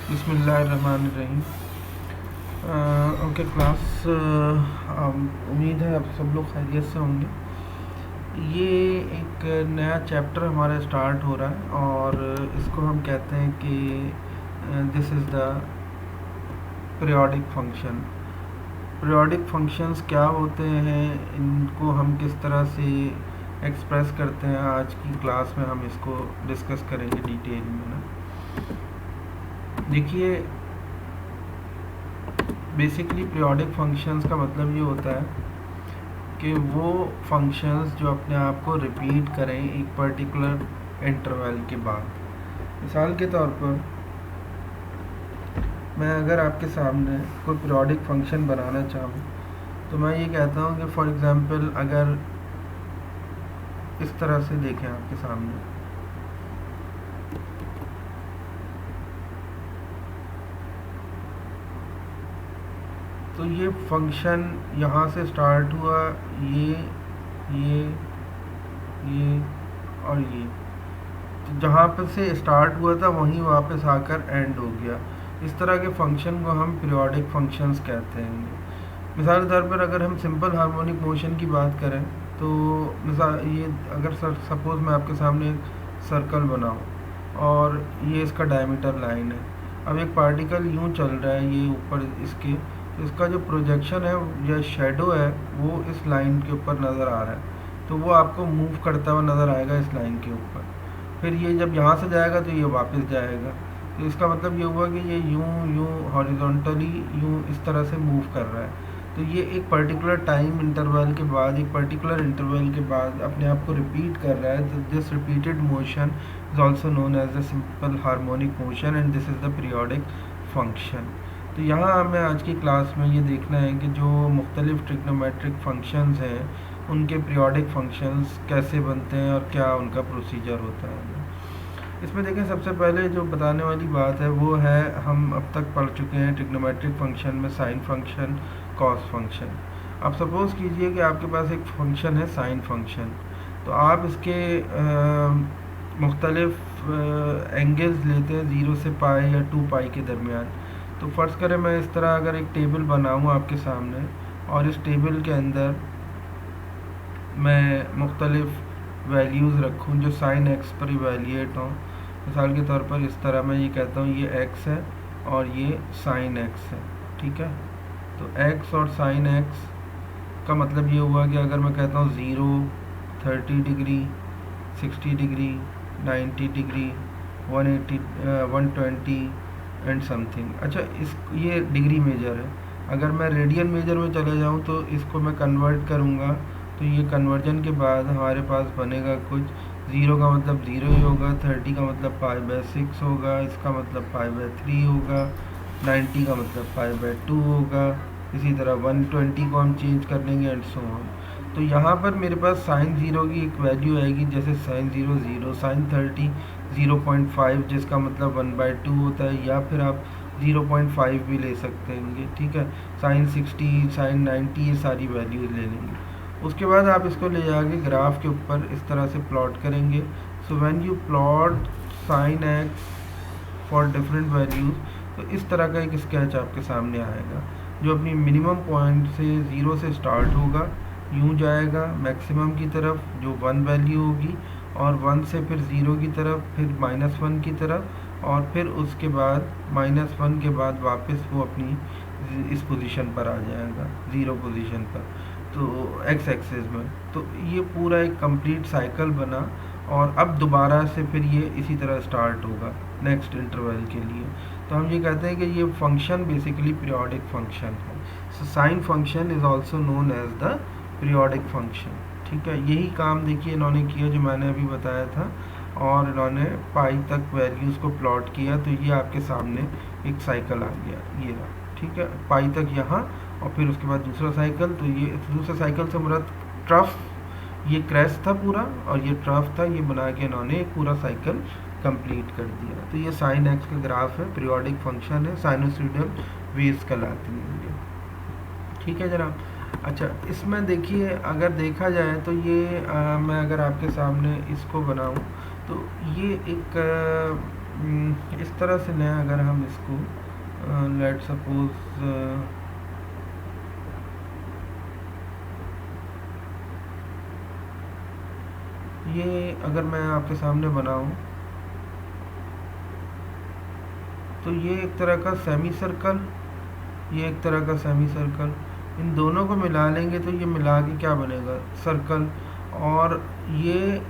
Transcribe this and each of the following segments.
बिस्मिल्लाहिर्रहमानिर्रहीम। Okay class, उम्मीद है आप सब लोग खैरियत से होंगे। ये एक नया चैप्टर हमारा स्टार्ट हो रहा है और इसको हम कहते हैं कि this is the periodic function. Periodic functions क्या होते हैं, इनको हम किस तरह से एक्सप्रेस करते हैं, आज की क्लास में हम इसको डिस्कस करेंगे डिटेल में ना। देखिए, बेसिकली पीरियोडिक फंक्शंस का मतलब ये होता है कि वो फंक्शंस जो अपने आप को रिपीट करें एक पर्टिकुलर इंटरवल के बाद। मिसाल के तौर पर मैं अगर आपके सामने कोई पीरियोडिक फंक्शन बनाना चाहूँ तो मैं ये कहता हूँ कि फॉर एग्ज़ाम्पल अगर इस तरह से देखें आपके सामने, तो ये फंक्शन यहाँ से स्टार्ट हुआ, ये और ये, तो जहाँ पर से स्टार्ट हुआ था वहीं वापस आकर एंड हो गया। इस तरह के फंक्शन को हम पीरियोडिक फंक्शंस कहते हैं। मिसाल के तौर पर अगर हम सिंपल हार्मोनिक मोशन की बात करें तो मिसाल ये अगर सपोज़ मैं आपके सामने एक सर्कल बनाऊँ और ये इसका डायमीटर लाइन है। अब एक पार्टिकल यूँ चल रहा है ये ऊपर इसके, तो इसका जो प्रोजेक्शन है या शेडो है वो इस लाइन के ऊपर नज़र आ रहा है, तो वो आपको मूव करता हुआ नज़र आएगा इस लाइन के ऊपर। फिर ये जब यहाँ से जाएगा तो ये वापस जाएगा, तो इसका मतलब ये हुआ कि ये यूँ हॉरिजॉन्टली यूँ इस तरह से मूव कर रहा है। तो ये एक पर्टिकुलर टाइम इंटरवल के बाद, एक पर्टिकुलर इंटरवल के बाद अपने आप को रिपीट कर रहा है। This repeated motion is also known as the simple harmonic motion and this is the periodic function. तो यहाँ हमें आज की क्लास में ये देखना है कि जो मुख्तलिफ ट्रिग्नोमेट्रिक फंक्शंस हैं उनके पीरियोडिक फंक्शंस कैसे बनते हैं और क्या उनका प्रोसीजर होता है। इसमें देखें, सबसे पहले जो बताने वाली बात है वो है, हम अब तक पढ़ चुके हैं ट्रिग्नोमेट्रिक फंक्शन में साइन फंक्शन, कॉस फंक्शन। अब सपोज़ कीजिए कि आपके पास एक फंक्शन है साइन फंक्शन, तो आप इसके मुख्तलिफ एंगल्स लेते हैं 0 से पाई या 2 पाई के दरमियान। तो फ़र्ज़ करें मैं इस तरह अगर एक टेबल बनाऊँ आपके सामने और इस टेबल के अंदर मैं मुख्तलिफ वैल्यूज़ रखूँ जो साइन एक्स पर इवेल्यूएट हों। मिसाल के तौर पर इस तरह मैं ये कहता हूँ ये एक्स है और ये साइन एक्स है, ठीक है। तो एक्स और साइन एक्स का मतलब ये हुआ कि अगर मैं कहता हूँ 0, 30 degree, 60 degree, 90 degree, 180, 120 and something. अच्छा, इस ये डिग्री मेजर है। अगर मैं रेडियन मेजर में चले जाऊँ तो इसको मैं कन्वर्ट करूँगा, तो ये कन्वर्जन के बाद हमारे पास बनेगा कुछ। 0 का मतलब 0 ही होगा, 30 का मतलब π/6 होगा, इसका मतलब π/3 होगा, 90 का मतलब π/2 होगा, इसी तरह 120 को हम चेंज कर लेंगे एंड सो ऑन। तो यहाँ पर मेरे पास साइन 0 की एक वैल्यू आएगी, जैसे साइन 0 0, साइन 30 0.5 जिसका मतलब 1/2 होता है, या फिर आप 0.5 भी ले सकते हैं, ठीक है। साइन 60, साइन 90, ये सारी वैल्यूज ले लेंगे। उसके बाद आप इसको ले जाके ग्राफ के ऊपर इस तरह से प्लॉट करेंगे। So when you plot sine x for different values, तो इस तरह का एक स्केच आपके सामने आएगा जो अपनी मिनिमम पॉइंट से 0 से स्टार्ट होगा, यूँ जाएगा मैक्सिमम की तरफ जो 1 वैल्यू होगी, और 1 से फिर 0 की तरफ, फिर -1 की तरफ, और फिर उसके बाद -1 के बाद वापस वो अपनी इस पोजीशन पर आ जाएगा, 0 पोजीशन पर, तो एक्स एक्सिस में। तो ये पूरा एक कंप्लीट साइकिल बना और अब दोबारा से फिर ये इसी तरह स्टार्ट होगा नेक्स्ट इंटरवल के लिए। तो हम ये कहते हैं कि ये फंक्शन बेसिकली पीरियोडिक फंक्शन है। So sine function is also known as the periodic function, ठीक है। यही काम देखिए इन्होंने किया जो मैंने अभी बताया था, और इन्होंने पाई तक वैल्यूज़ को प्लॉट किया, तो ये आपके सामने एक साइकिल आ गया, ये रहा, ठीक है। पाई तक यहाँ, और फिर उसके बाद दूसरा साइकिल। तो ये दूसरा साइकिल से मुराद ट्रफ, ये क्रेस्ट था पूरा और ये ट्रफ था, ये बना के इन्होंने एक पूरा साइकिल कंप्लीट कर दिया। तो ये साइन एक्स का ग्राफ है, पीरियोडिक फंक्शन है, साइनोसॉइडल वेव्स कहलाती हैं ये, ठीक है जनाब। अच्छा, इसमें देखिए अगर देखा जाए तो ये मैं अगर आपके सामने इसको बनाऊं तो ये एक इस तरह से न अगर हम इसको लेट सपोज ये अगर मैं आपके सामने बनाऊं तो ये एक तरह का सेमी सर्कल, ये एक तरह का सेमी सर्कल, इन दोनों को मिला लेंगे तो ये मिला के क्या बनेगा, सर्कल। और ये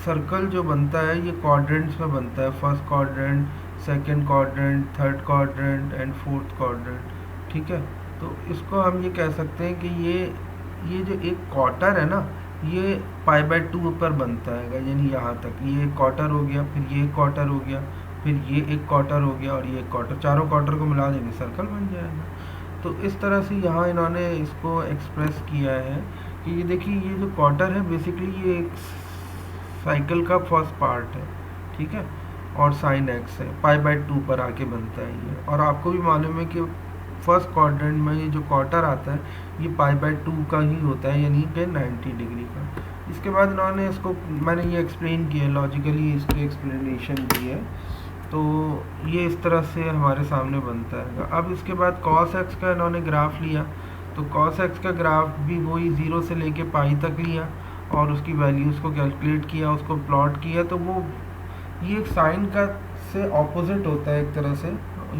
सर्कल जो बनता है ये क्वाड्रेंट्स में बनता है, first quadrant, second quadrant, third quadrant and fourth quadrant. ठीक है, तो इसको हम ये कह सकते हैं कि ये जो एक क्वार्टर है ना, ये पाई बाय 2 पर बनता है, यानी यहाँ तक ये एक क्वार्टर हो गया, फिर ये एक क्वार्टर हो गया, फिर ये एक क्वार्टर हो गया और ये एक क्वार्टर, चारों क्वार्टर को मिला देंगे सर्कल बन जाएगा। तो इस तरह से यहाँ इन्होंने इसको एक्सप्रेस किया है कि ये देखिए ये जो क्वार्टर है बेसिकली ये एक साइकिल का फर्स्ट पार्ट है, ठीक है, और साइन एक्स है, पाई बाय 2 पर आके बनता है ये। और आपको भी मालूम है कि फर्स्ट क्वाड्रेंट में ये जो क्वार्टर आता है ये पाई बाय 2 का ही होता है, यानी कि 90 डिग्री का। इसके बाद इन्होंने इसको, मैंने ये एक्सप्लेन किया, लॉजिकली इसकी एक्सप्लेनेशन दी है। तो ये इस तरह से हमारे सामने बनता है। अब इसके बाद कॉस एक्स का इन्होंने ग्राफ लिया, तो कॉस एक्स का ग्राफ भी वही 0 से लेके पाई तक लिया और उसकी वैल्यूज़ को कैलकुलेट किया, उसको प्लॉट किया। तो वो ये साइन का से ऑपोजिट होता है एक तरह से।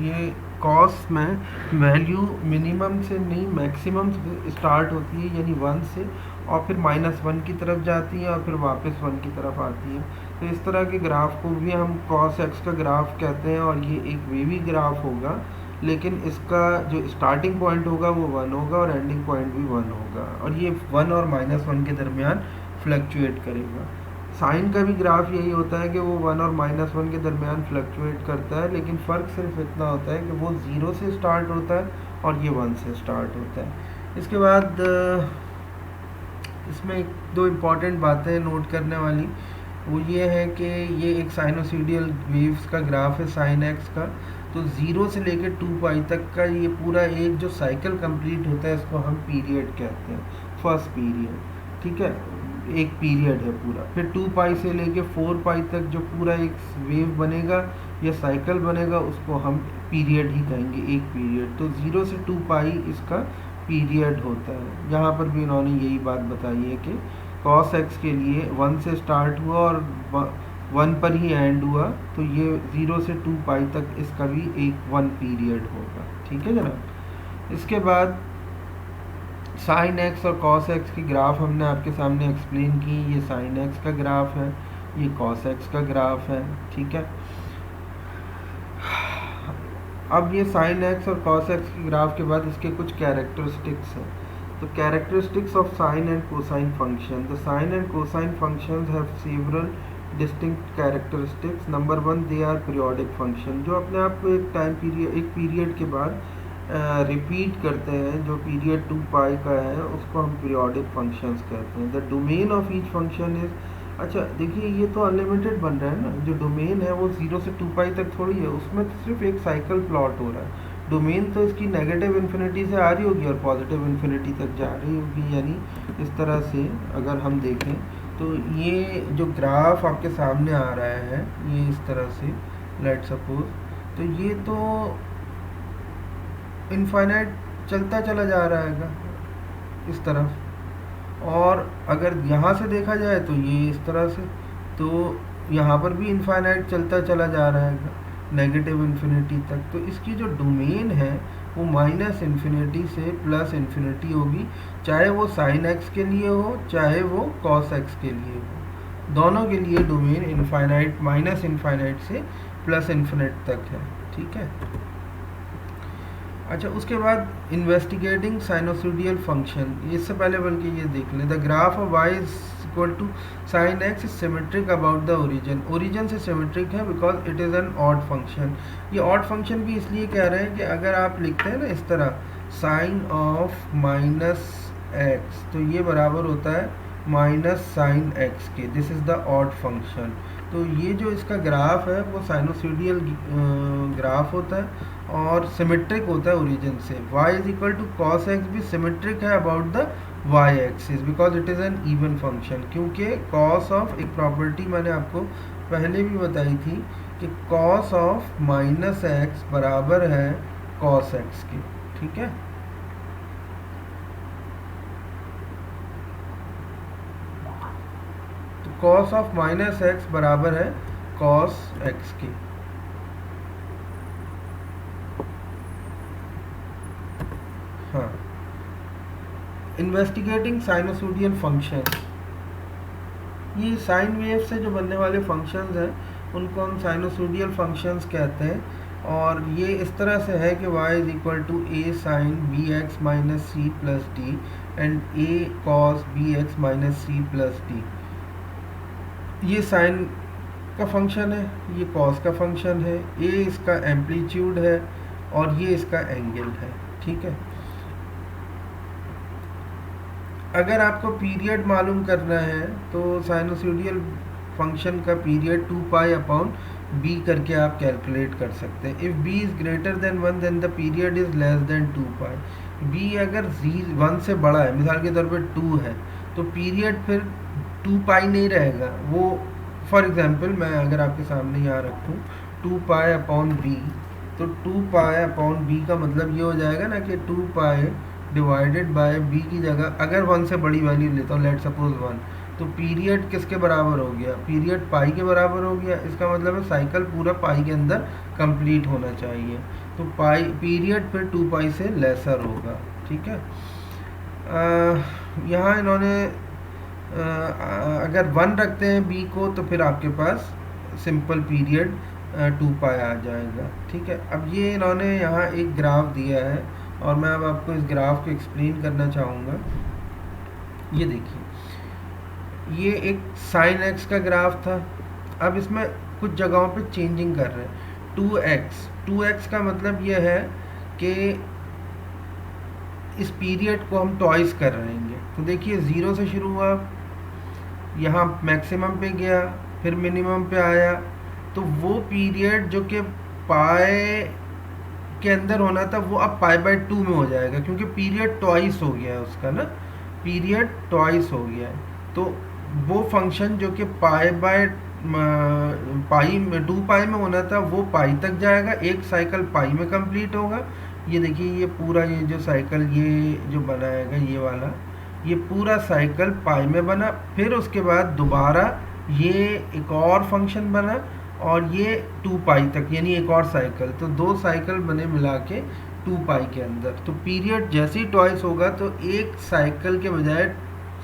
ये कॉस में वैल्यू मिनिमम से नहीं मैक्सिमम स्टार्ट होती है, यानी 1 से, और फिर -1 की तरफ जाती है और फिर वापस 1 की तरफ आती है। तो इस तरह के ग्राफ को भी हम कॉस एक्स का ग्राफ कहते हैं और ये एक वेवी ग्राफ होगा, लेकिन इसका जो स्टार्टिंग पॉइंट होगा वो 1 होगा और एंडिंग पॉइंट भी 1 होगा, और ये 1 और -1 के दरमियान फ्लक्चुएट करेगा। साइन का भी ग्राफ यही होता है कि वो 1 और -1 के दरमियान फ्लक्चुएट करता है, लेकिन फ़र्क सिर्फ इतना होता है कि वो 0 से स्टार्ट होता है और ये 1 से स्टार्ट होता है। इसके बाद इसमें 2 इम्पॉर्टेंट बातें नोट करने वाली, वो ये है कि ये एक साइनोसीडियल वेव्स का ग्राफ है साइन एक्स का। तो 0 से लेकर 2 पाई तक का ये पूरा एक जो साइकिल कंप्लीट होता है इसको हम पीरियड कहते हैं, फर्स्ट पीरियड, ठीक है, एक पीरियड है पूरा। फिर 2 पाई से लेके 4 पाई तक जो पूरा एक वेव बनेगा या साइकिल बनेगा उसको हम पीरियड ही कहेंगे, एक पीरियड। तो 0 से 2 पाई इसका पीरियड होता है। यहाँ पर भी इन्होंने यही बात बताई है कि कॉस एक्स के लिए 1 से स्टार्ट हुआ और 1 पर ही एंड हुआ, तो ये 0 से 2 पाई तक इसका भी एक 1 पीरियड होगा, ठीक है जनाब। इसके बाद साइन एक्स और कॉस एक्स की ग्राफ हमने आपके सामने एक्सप्लेन की। ये साइन एक्स का ग्राफ है, ये कॉस एक्स का ग्राफ है, ठीक है। अब ये साइन एक्स और कॉस एक्स की ग्राफ के बाद इसके कुछ कैरेक्टरिस्टिक्स हैं। तो characteristics of sine and cosine function, the sine and cosine functions have several distinct characteristics. Number 1, they are periodic function, जो अपने आप को एक टाइम पीरियड, एक पीरियड के बाद रिपीट करते हैं। जो पीरियड 2 पाई का है उसको हम पीरियोडिक फंक्शंस कहते हैं। The domain of each function is, अच्छा देखिए ये तो अनलिमिटेड बन रहा है ना, जो डोमेन है वो 0 से 2 पाई तक थोड़ी है, उसमें तो सिर्फ एक साइकिल प्लॉट हो रहा है। डोमेन तो इसकी नेगेटिव इन्फिनिटी से आ रही होगी और पॉजिटिव इन्फिनिटी तक जा रही होगी, यानी इस तरह से अगर हम देखें तो ये जो ग्राफ आपके सामने आ रहा है ये इस तरह से, लेट सपोज, तो ये तो इनफाइनाइट चलता चला जा रहा है इस तरफ, और अगर यहाँ से देखा जाए तो ये इस तरह से, तो यहाँ पर भी इनफाइनाइट चलता चला जा रहा है नेगेटिव इन्फिनिटी तक। तो इसकी जो डोमेन है वो -इन्फिनिटी से +इन्फिनिटी होगी, चाहे वो साइन एक्स के लिए हो चाहे वो कॉस एक्स के लिए हो, दोनों के लिए डोमेन इनफाइनाइट, -इन्फाइनाइट से +इन्फिनिट तक है, ठीक है। अच्छा, उसके बाद इन्वेस्टिगेटिंग साइनोसोडियल फंक्शन, इससे पहले बल्कि ये देख लें, the graph of y is equal to sine x is symmetric about the origin, origin से सिमेट्रिक है because it is an odd function. ये ऑड फंक्शन भी इसलिए कह रहे हैं कि अगर आप लिखते हैं ना इस तरह साइन ऑफ -x, तो ये बराबर होता है -sin x के, this is the odd function. तो ये जो इसका ग्राफ है वो साइनोसोडियल ग्राफ होता है और सिमेट्रिक होता है ओरिजिन से। y is equal to cos x भी सिमेट्रिक है about the y axis because it is an even function, क्योंकि कॉस ऑफ, एक प्रॉपर्टी मैंने आपको पहले भी बताई थी कि कॉस ऑफ माइनस एक्स बराबर है कॉस एक्स के, ठीक है। तो कॉस ऑफ माइनस एक्स बराबर है कॉस एक्स के। हाँ, इन्वेस्टिगेटिंग साइनोसोडियल फंक्शन, ये साइन वेव से जो बनने वाले फंक्शंस हैं उनको हम साइनोसोडियल फंक्शंस कहते हैं। और ये इस तरह से है कि y is equal to A sine B x minus C plus D and A cos B x minus C plus D. ये साइन का फंक्शन है, ये कॉस का फंक्शन है, ए इसका एम्पलीट्यूड है और ये इसका एंगल है, ठीक है। अगर आपको पीरियड मालूम करना है तो साइनोसोडियल फंक्शन का पीरियड 2 पाई अपॉन बी करके आप कैलकुलेट कर सकते हैं। If B is greater than 1 then the period is less than 2 pi. B अगर 1 से बड़ा है, मिसाल के तौर पे 2 है, तो पीरियड फिर 2 पाई नहीं रहेगा वो। फॉर एग्जांपल मैं अगर आपके सामने यहाँ रखूँ 2 पाई अपॉन बी, तो 2 पाई अपॉन बी का मतलब ये हो जाएगा ना कि 2 पाई डिवाइडेड बाय बी की जगह अगर 1 से बड़ी वैल्यू लेता हूँ, लेट सपोज 1, तो पीरियड किसके बराबर हो गया? पीरियड पाई के बराबर हो गया। इसका मतलब है साइकिल पूरा पाई के अंदर कंप्लीट होना चाहिए, तो पाई पीरियड फिर 2 पाई से लेसर होगा, ठीक है। यहाँ इन्होंने अगर 1 रखते हैं बी को तो फिर आपके पास सिंपल पीरियड 2 पाई आ जाएगा, ठीक है। अब ये इन्होंने यहाँ एक ग्राफ दिया है और मैं अब आपको इस ग्राफ को एक्सप्लेन करना चाहूँगा। ये देखिए, ये एक साइन एक्स का ग्राफ था। अब इसमें कुछ जगहों पे चेंजिंग कर रहे हैं। 2x का मतलब ये है कि इस पीरियड को हम टॉइस कर रहे हैं। तो देखिए 0 से शुरू हुआ, यहाँ मैक्सिमम पे गया, फिर मिनिमम पे आया, तो वो पीरियड जो कि पाई के अंदर होना था वो अब पाई बाय 2 में हो जाएगा, क्योंकि पीरियड ट्वाइस हो गया है उसका ना, पीरियड ट्वाइस हो गया है। तो वो फंक्शन जो कि पाई बाय पाई में 2 पाई में होना था वो पाई तक जाएगा, एक साइकिल पाई में कंप्लीट होगा। ये देखिए, ये पूरा ये जो साइकिल ये जो बनाएगा ये वाला, ये पूरा साइकिल पाई में बना, फिर उसके बाद दोबारा ये एक और फंक्शन बना और ये 2 पाई तक, यानी एक और साइकिल, तो 2 साइकिल बने मिला के 2 पाई के अंदर। तो पीरियड जैसे ही ट्वाइस होगा तो एक साइकिल के बजाय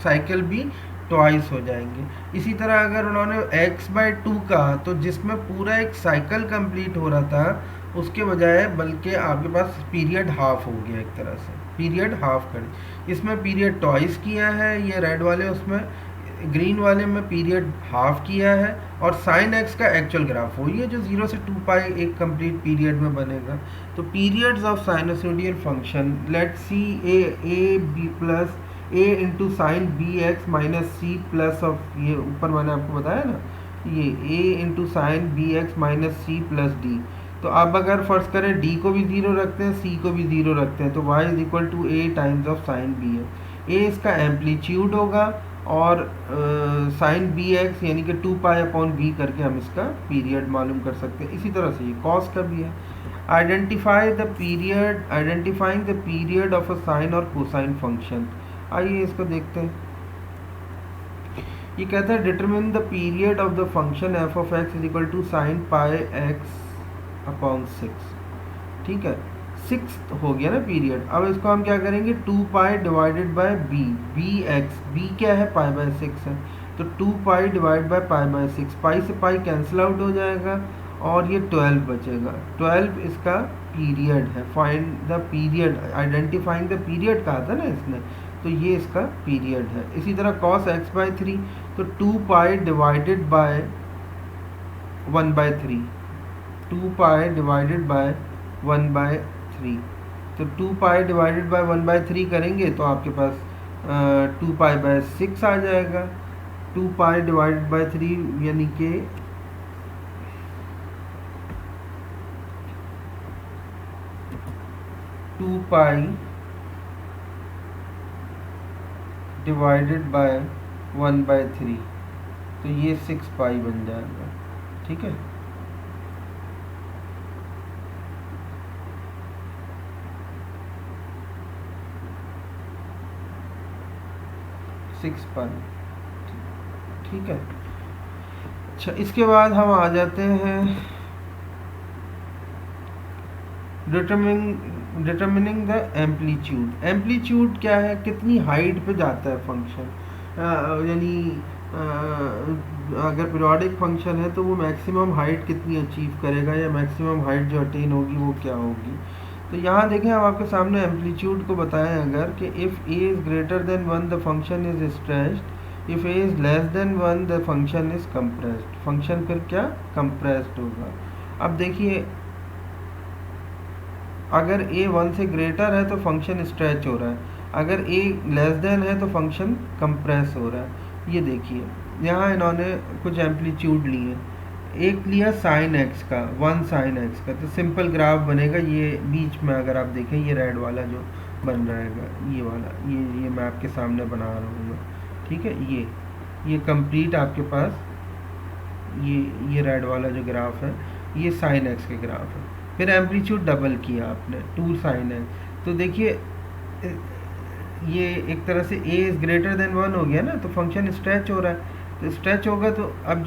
साइकिल भी ट्वाइस हो जाएंगे। इसी तरह अगर उन्होंने x/2 कहा तो जिसमें पूरा एक साइकिल कंप्लीट हो रहा था उसके बजाय बल्कि आपके पास पीरियड हाफ हो गया, एक तरह से पीरियड हाफ कर। इसमें पीरियड ट्वाइस किया है, ये रेड वाले, उसमें ग्रीन वाले में पीरियड हाफ किया है। और साइन एक्स का एक्चुअल ग्राफ वही है जो 0 से 2 पाई एक कंप्लीट पीरियड में बनेगा। तो periods of sinusoidal function, let's see A B plus A into sine B x minus C plus of, ये ऊपर मैंने आपको बताया ना, ये A into sine B x minus C plus D. तो अब अगर फर्ज करें डी को भी 0 रखते हैं, सी को भी 0 रखते हैं, तो y is equal to A times of sine B X. A इसका एम्पलीट्यूड होगा और साइन बी एक्स यानी कि 2 पाई अपॉन बी करके हम इसका पीरियड मालूम कर सकते हैं। इसी तरह से ये कॉस का भी है। Identifying the period of a sine और कोसाइन फंक्शन। आइए इसको देखते हैं। ये कहता है determine the period of the function f of x is equal to sine pi x upon 6, ठीक है। 6 हो गया ना पीरियड। अब इसको हम क्या करेंगे, 2 pi divided by B, B X, B क्या है, पाई बाय 6 है, तो 2 pi divide by pi by 6, pi से पाई कैंसिल आउट हो जाएगा और ये 12 बचेगा। 12 इसका पीरियड है। Find the period, identifying the period कहा था ना इसने, तो ये इसका पीरियड है। इसी तरह कॉस एक्स बाय 3, तो 2 pi divided bye 1/3, 2 pi divided bye 1/3, तो 2 पाई डिवाइडेड बाय 1/3 करेंगे तो आपके पास 2 पाई बाय 6 आ जाएगा। 2 पाई डिवाइडेड बाय 3 यानी कि 2 पाई डिवाइडेड बाय 1/3, तो ये 6 पाई बन जाएगा, ठीक है। 6 पाई। ठीक है। अच्छा, इसके बाद हम आ जाते हैं डिटरमिनिंग द एम्पलीट्यूड। एम्पलीट्यूड क्या है, कितनी हाइट पे जाता है फंक्शन, यानी अगर पीरियोडिक फंक्शन है तो वो मैक्सिमम हाइट कितनी अचीव करेगा, या मैक्सिमम हाइट जो अटेन होगी वो क्या होगी। तो यहाँ देखें, हम आपके सामने एम्पलीट्यूड को बताएं अगर कि if A is greater than 1 the function is stretched, if A is less then 1 the function is compressed. Function फिर क्या, कंप्रेस्ड होगा। अब देखिए, अगर a 1 से ग्रेटर है तो फंक्शन स्ट्रेच हो रहा है, अगर a लेस देन है तो फंक्शन कंप्रेस हो रहा है। ये देखिए, यहाँ इन्होंने कुछ एम्पलीट्यूड लिए, एक लिया साइन x का, 1 साइन x का, तो सिंपल ग्राफ बनेगा। ये बीच में अगर आप देखें, ये रेड वाला जो बन रहेगा, ये वाला, ये मैं आपके सामने बना रहा हूँ, ठीक है। ये कंप्लीट आपके पास ये रेड वाला जो ग्राफ है, ये साइन x के ग्राफ है। फिर एम्पलीट्यूड डबल किया आपने, 2 साइन x। तो देखिए, ये एक तरह से a इज़ ग्रेटर देन 1 हो गया ना, तो फंक्शन स्ट्रेच हो रहा है। तो स्ट्रेच होगा तो अब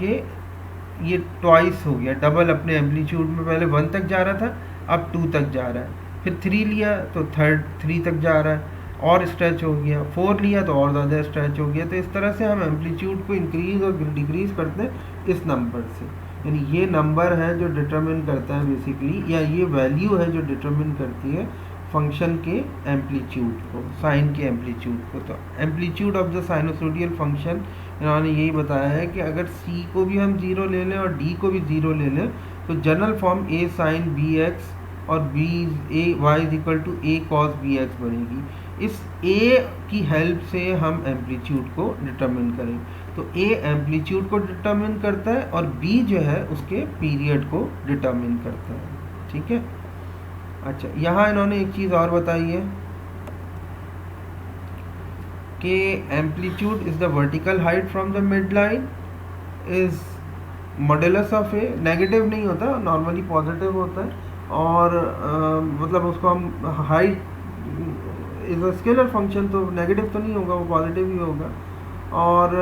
ये ट्वाइस हो गया, डबल अपने एम्पलीट्यूड में। पहले 1 तक जा रहा था, अब 2 तक जा रहा है। फिर 3 लिया तो 3 तक जा रहा है, और स्ट्रेच हो गया। 4 लिया तो और ज़्यादा स्ट्रेच हो गया। तो इस तरह से हम एम्पलीट्यूड को इंक्रीज और डिक्रीज करते हैं इस नंबर से। यानी ये नंबर है जो डिटरमिन करता है बेसिकली, या ये वैल्यू है जो डिटरमिन करती है फंक्शन के एम्पलीट्यूड को, साइन के एम्पलीट्यूड को। तो amplitude of the sinusoidal function इन्होंने यही बताया है कि अगर c को भी हम 0 ले लें और d को भी 0 ले लें, तो general form a sine B x और b y is equal to a cos B x बनेगी। इस a की हेल्प से हम एम्पलीट्यूड को डिटरमिन करें। तो a एम्पलीट्यूड को डिटरमिन करता है और b जो है उसके पीरियड को डिटरमिन करता है। ठीक है। अच्छा, यहाँ इन्होंने एक चीज़ और बताई है कि amplitude is the vertical height from the mid line is modulus of A. Negative नहीं होता, नॉर्मली पॉजिटिव होता है, और मतलब उसको हम height is a scalar function, तो नेगेटिव तो नहीं होगा, वो पॉजिटिव ही होगा। और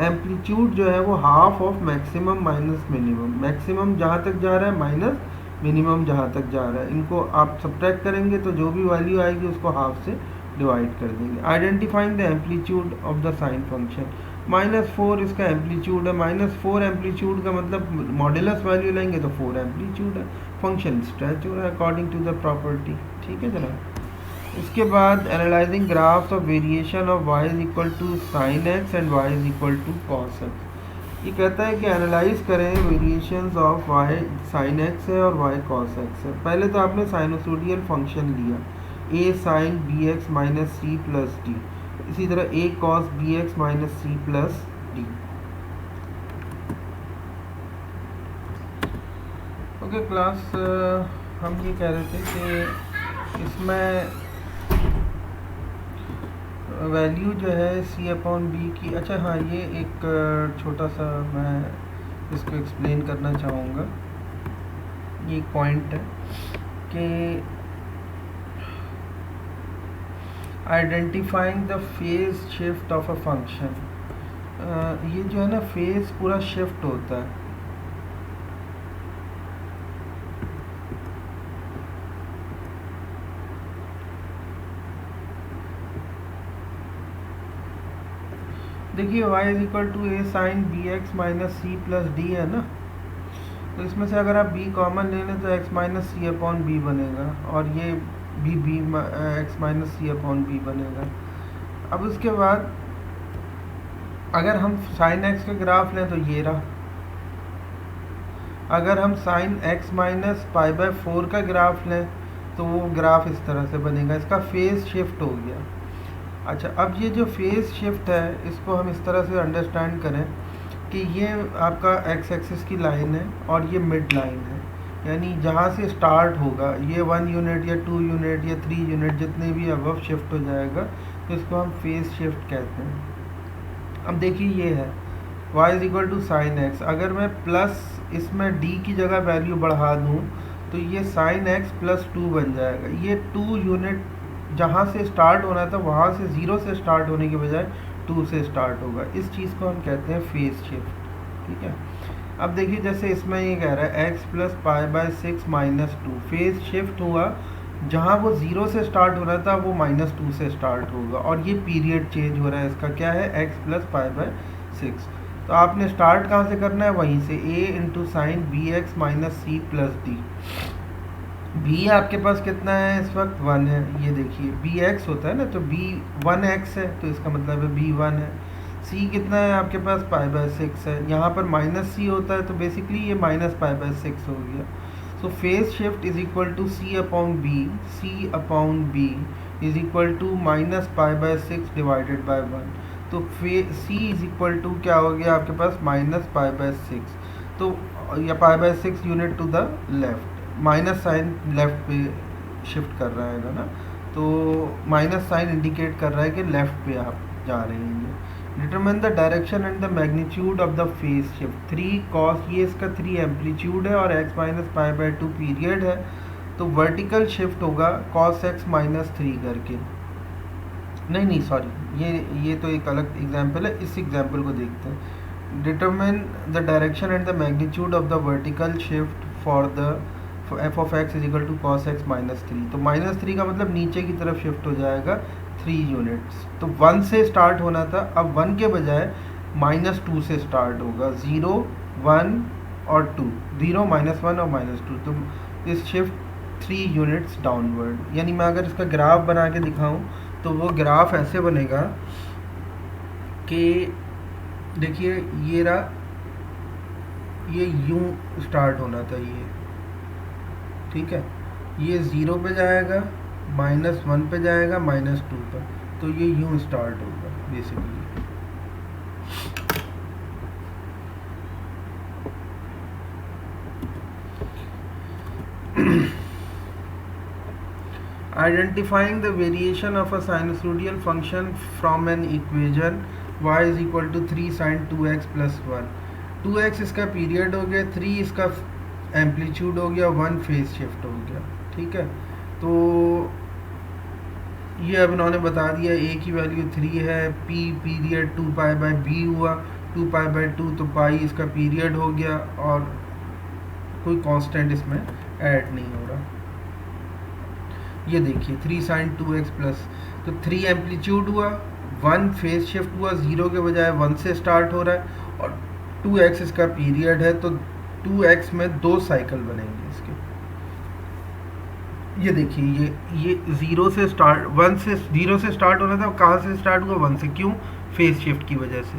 एम्पलीट्यूड जो है वो half of maximum minus minimum, maximum जहाँ तक जा रहा है माइनस मिनिमम जहाँ तक जा रहा है। इनको आप सब्ट्रैक्ट करेंगे तो जो भी वैल्यू आएगी उसको हाफ से डिवाइड कर देंगे। Identifying the amplitude of the sine function, -4 इसका एम्पलीट्यूड है। -4 एम्पलीट्यूड का मतलब मॉडुलस वैल्यू लेंगे तो 4 एम्पलीट्यूड है, फंक्शन स्ट्रेच हो रहा है अकॉर्डिंग टू द प्रॉपर्टी। ठीक है जनाब। इसके बाद analysing graphs of variation of y is equal to sine x and y is equal to cos x. ये कहता है कि एनालाइज करें variations of y sine x है और y कॉस एक्स है। पहले तो आपने साइनोसोडियल फंक्शन लिया, a sine B x minus C plus D, इसी तरह a cos B x minus C plus D. Okay class, हम ये कह रहे थे कि इसमें वैल्यू जो है c अपॉन बी की। अच्छा हाँ, ये एक छोटा सा मैं इसको एक्सप्लेन करना चाहूँगा। ये एक पॉइंट है कि identifying the phase shift of a function, ये जो है ना फेज पूरा शिफ्ट होता है। देखिए y is equal to A sine B x minus C plus D है ना, तो इसमें से अगर आप b कॉमन ले लें तो x माइनस सी अपॉन बी बनेगा, और ये भी x माइनस सी अपॉन बी बनेगा। अब उसके बाद अगर हम साइन x का ग्राफ लें तो ये रहा, अगर हम sine x minus pi by 4 का ग्राफ लें तो वो ग्राफ इस तरह से बनेगा, इसका फेज शिफ्ट हो गया। अच्छा, अब ये जो फेज शिफ्ट है इसको हम इस तरह से अंडरस्टैंड करें कि ये आपका एक्स एक्सिस की लाइन है और ये मिड लाइन है, यानी जहाँ से स्टार्ट होगा ये 1 यूनिट या 2 यूनिट या 3 यूनिट जितने भी अबव शिफ्ट हो जाएगा, तो इसको हम फेज शिफ्ट कहते हैं। अब देखिए ये है y is equal to sine x, अगर मैं प्लस इसमें d की जगह वैल्यू बढ़ा दूँ तो ये साइन एक्स प्लस 2 बन जाएगा। ये 2 यूनिट जहाँ से स्टार्ट होना था वहाँ से 0 से स्टार्ट होने के बजाय 2 से स्टार्ट होगा। इस चीज़ को हम कहते हैं फेज शिफ्ट, ठीक है। अब देखिए जैसे इसमें ये कह रहा है x plus pi by 6 minus 2, phase shift हुआ, जहाँ वो 0 से स्टार्ट हो रहा था वो -2 से स्टार्ट होगा, और ये पीरियड चेंज हो रहा है, इसका क्या है x प्लस पाई बाय 6। तो आपने स्टार्ट कहाँ से करना है, वहीं से a into sine B x minus C plus D. b आपके पास कितना है इस वक्त 1 है, ये देखिए bx होता है ना, तो b 1x है, तो इसका मतलब है b 1 है। c कितना है आपके पास पाई बाय 6 है, यहाँ पर माइनस c होता है, तो बेसिकली ये माइनस पाई बाय 6 हो गया। So phase shift is equal to c upon b is equal to minus pi by 6 divided by 1। तो c इज इक्वल टू क्या हो गया आपके पास माइनस पाई बाय 6, तो या pi by 6 unit to the left, minus sine left पे shift कर रहा है ना, तो माइनस साइन इंडिकेट कर रहा है कि लेफ्ट पे आप जा रहे हैं। Determine the direction and the magnitude of the phase shift. 3 cos, ये इसका 3 एम्पलीट्यूड है और x minus pi bye 2 period है, तो वर्टिकल शिफ्ट होगा cos x माइनस 3 करके। नहीं सॉरी, ये तो एक अलग एग्जाम्पल है, इस एग्जाम्पल को देखते हैं। Determine the direction and the magnitude of the vertical shift for the f of x is equal to cos x minus 3। तो माइनस 3 का मतलब नीचे की तरफ शिफ्ट हो जाएगा 3 यूनिट्स। तो 1 से स्टार्ट होना था, अब 1 के बजाय -2 से स्टार्ट होगा, 0 1 और 2, 0 -1 और -2, तो इस शिफ्ट 3 यूनिट्स डाउनवर्ड। यानी मैं अगर इसका ग्राफ बना के दिखाऊं तो वो ग्राफ ऐसे बनेगा कि देखिए ये रहा, ये यूं स्टार्ट होना था ये, ठीक है, ये 0 पे जाएगा, -1 पे जाएगा, -2 पर, तो ये यूं स्टार्ट होगा basically. Identifying the variation of a sinusoidal function from an equation y is equal to 3 sin 2x plus 1। 2x इसका पीरियड हो गया, 3 इसका एम्पलीट्यूड हो गया, 1 फेज शिफ्ट हो गया, ठीक है। तो ये अब इन्होंने बता दिया, a की वैल्यू 3 है, p period 2 pi by b हुआ, 2 पाई बाय 2 तो पाई इसका पीरियड हो गया, और कोई कांस्टेंट इसमें ऐड नहीं हो रहा। ये देखिए 3 sin 2x प्लस, तो 3 एम्पलीट्यूड हुआ, 1 फेज शिफ्ट हुआ, 0 के बजाय 1 से स्टार्ट हो रहा है, और 2x इसका पीरियड है, तो 2x में 2 साइकिल बनेंगे इसके। ये देखिए ये 0 से स्टार्ट, 1 से 0 से स्टार्ट होना था, कहाँ से स्टार्ट हुआ, 1 से। क्यों, फेज शिफ्ट की वजह से।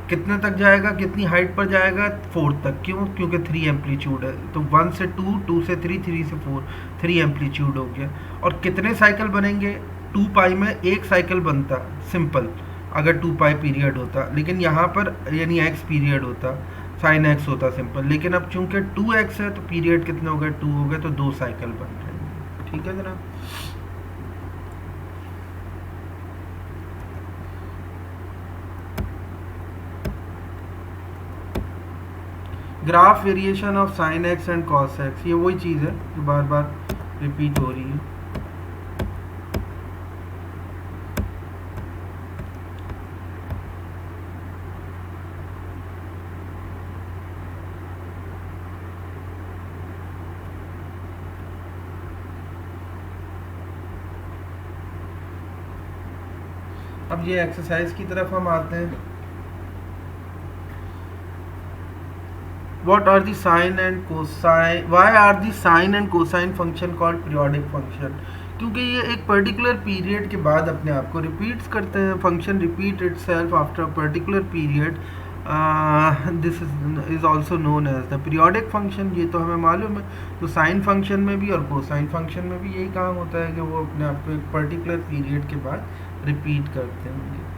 कितने तक जाएगा, कितनी हाइट पर जाएगा, 4 तक। क्यों, क्योंकि 3 एम्पलीट्यूड है, तो 1 से 2, 2 से 3, 3 से 4, 3 एम्पलीट्यूड हो गया। और कितने साइकिल बनेंगे, 2 पाई में एक साइकिल बनता सिंपल, अगर 2 पाई पीरियड होता, लेकिन यहाँ पर यानी x पीरियड होता, साइन x होता सिंपल, लेकिन अब चूंकि 2x है तो पीरियड कितने हो गए, 2 हो गए, तो 2 साइकिल बन रहे हैं, ठीक है जनाब। Graph variation of sine x and cos x, ये वही चीज़ है जो बार बार रिपीट हो रही है। अब ये एक्सरसाइज की तरफ हम आते हैं। What are the sine and cosine? Why are the sine and cosine function called periodic function? क्योंकि ये एक पर्टिकुलर पीरियड के बाद अपने आप को रिपीट्स करते हैं। Function repeat itself after a particular period, this is also known as the periodic function. ये तो हमें मालूम है। तो साइन फंक्शन में भी और कोसाइन फंक्शन में भी यही काम होता है कि वो अपने आप को एक पर्टिकुलर पीरियड के बाद रिपीट करते हैं।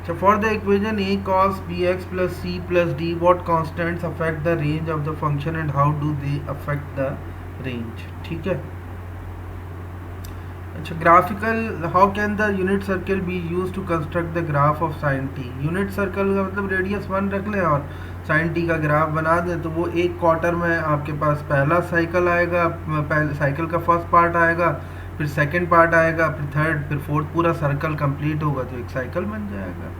So for the equation a cos bx plus c plus d, what constants affect the range of the function and how do they affect the range? ठीक है। अच्छा, graphical, how can the unit circle be use to construct the graph of sine t. Unit circle का मतलब radius 1 रख लें और sign T का graph बना दें, तो वो एक क्वार्टर में आपके पास पहला साइकिल आएगा, साइकिल का फर्स्ट पार्ट आएगा, फिर सेकंड पार्ट आएगा, फिर थर्ड, फिर फोर्थ, पूरा सर्कल कंप्लीट होगा तो एक साइकिल बन जाएगा।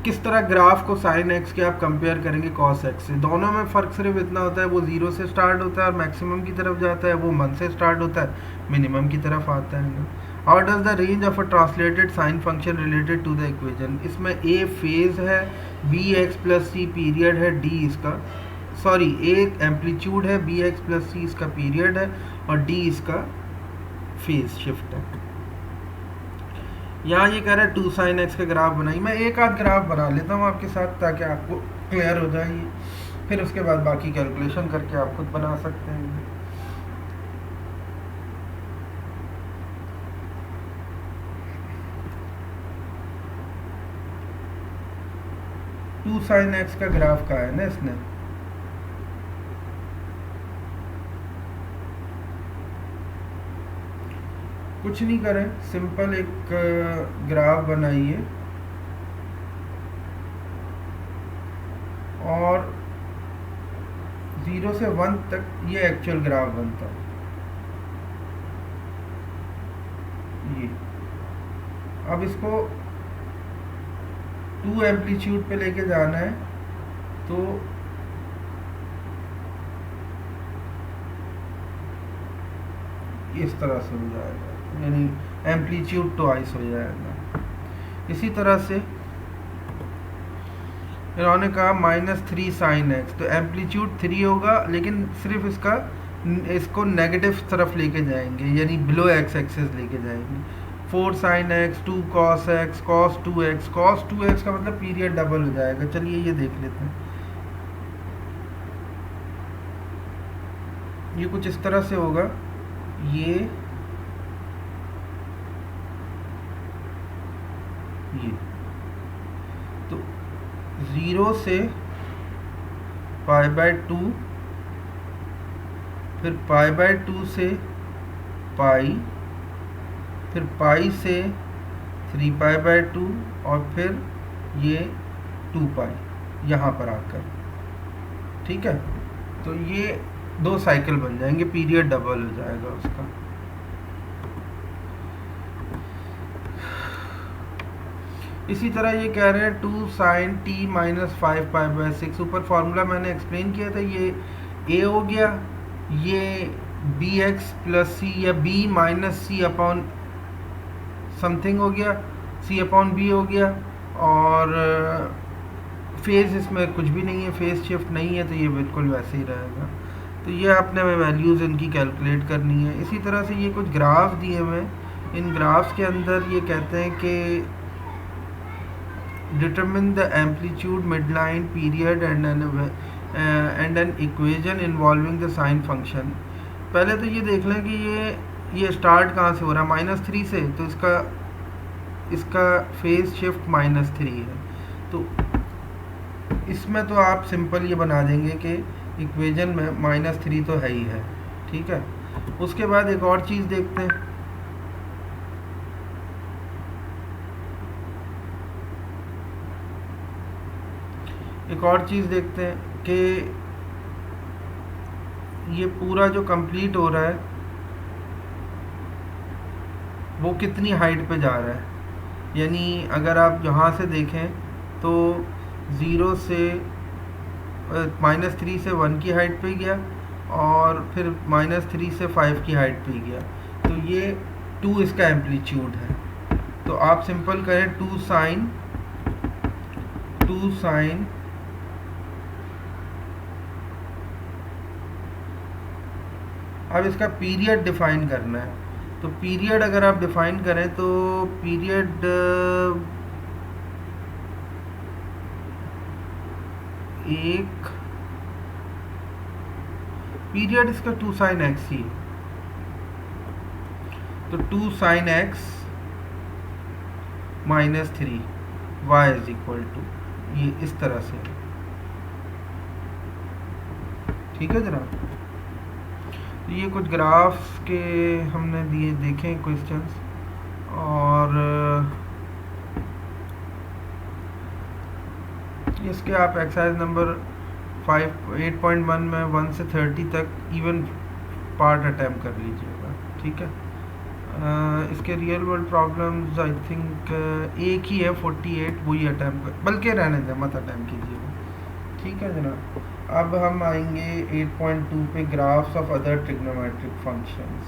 किस तरह ग्राफ को साइन एक्स के आप कंपेयर करेंगे कॉस एक्स से? दोनों में फ़र्क सिर्फ इतना होता है, वो 0 से स्टार्ट होता है और मैक्सिमम की तरफ जाता है, वो 1 से स्टार्ट होता है मिनिमम की तरफ आता है ना। How does the range of a translated sine function related to the equation? इसमें ए फेज है, B x plus C period है, डी इसका सॉरी ए एम्पलीट्यूड है, बी एक्स प्लस सी इसका पीरियड है और डी इसका फेज शिफ्ट है। यहाँ ये कह रहा है 2 साइन एक्स का ग्राफ बनाई। मैं एक आध ग्राफ बना लेता हूँ आपके साथ ताकि आपको क्लियर हो जाए ये, फिर उसके बाद बाकी कैलकुलेशन करके आप खुद बना सकते हैं। टू साइन एक्स का ग्राफ का है ना इसने, कुछ नहीं करें, सिंपल एक ग्राफ बनाइए और 0 से 1 तक ये एक्चुअल ग्राफ बनता है। ये अब इसको 2 एम्पलीट्यूड पे लेके जाना है तो इस तरह से हो जाएगा, यानी एम्पलीट्यूड ट्वाइस हो जाएगा। इसी तरह से इन्होंने कहा -3 साइन एक्स, तो एम्पलीट्यूड 3 होगा लेकिन सिर्फ इसको नेगेटिव तरफ लेके जाएंगे, यानी बिलो एक्स एक्सिस लेके जाएंगे। 4 sine x, 2 cos x, cos 2x, cos 2x का मतलब पीरियड डबल हो जाएगा। चलिए ये देख लेते हैं, ये कुछ इस तरह से होगा। ये तो 0 से π/2, फिर π/2 से पाई, फिर पाई से 3π/2 और फिर ये 2π यहाँ पर आकर, ठीक है। तो ये 2 साइकिल बन जाएंगे, पीरियड डबल हो जाएगा उसका। इसी तरह ये कह रहे हैं 2 साइन t - 5π/6, ऊपर फॉर्मूला मैंने एक्सप्लेन किया था, ये a हो गया, ये bx प्लस सी या b माइनस सी अपॉन समथिंग हो गया, c अपॉन b हो गया, और फेज इसमें कुछ भी नहीं है, फेज शिफ्ट नहीं है, तो ये बिल्कुल वैसे ही रहेगा। तो ये आपने वैल्यूज़ इनकी कैलकुलेट करनी है। इसी तरह से ये कुछ ग्राफ दिए हुए हैं, इन ग्राफ्स के अंदर ये कहते हैं कि determine the amplitude, midline, period and an equation involving the sine function। पहले तो ये देख लें कि ये स्टार्ट कहाँ से हो रहा है, -3 से, तो इसका फेज शिफ्ट -3 है। तो इसमें तो आप सिंपल ये बना देंगे कि इक्वेशन में -3 तो है ही है, ठीक है। उसके बाद एक और चीज़ देखते हैं, कि ये पूरा जो कंप्लीट हो रहा है वो कितनी हाइट पे जा रहा है। यानी अगर आप यहाँ से देखें तो 0 से -3 से 1 की हाइट पे गया और फिर -3 से 5 की हाइट पे गया, तो ये 2 इसका एम्पलीट्यूड है। तो आप सिंपल करें 2 साइन अब इसका पीरियड डिफाइन करना है। तो पीरियड अगर आप डिफाइन करें तो पीरियड इसका 2 साइन एक्स ही है। तो 2 sine x -3 y is equal to ये इस तरह से, ठीक है जनाब। ये कुछ ग्राफ्स के हमने दिए देखे क्वेश्चंस, और इसके आप एक्सरसाइज नंबर 8.1 में 1 से 30 तक इवन पार्ट अटैम्प्ट कर लीजिएगा, ठीक है। इसके real world problems I think एक ही है 48, वही अटैम्प्ट, बल्कि रहने दें, मत अटैम्प्ट कीजिए। ठीक है जनाब, अब हम आएंगे 8.2 पे, graphs of other trigonometric functions.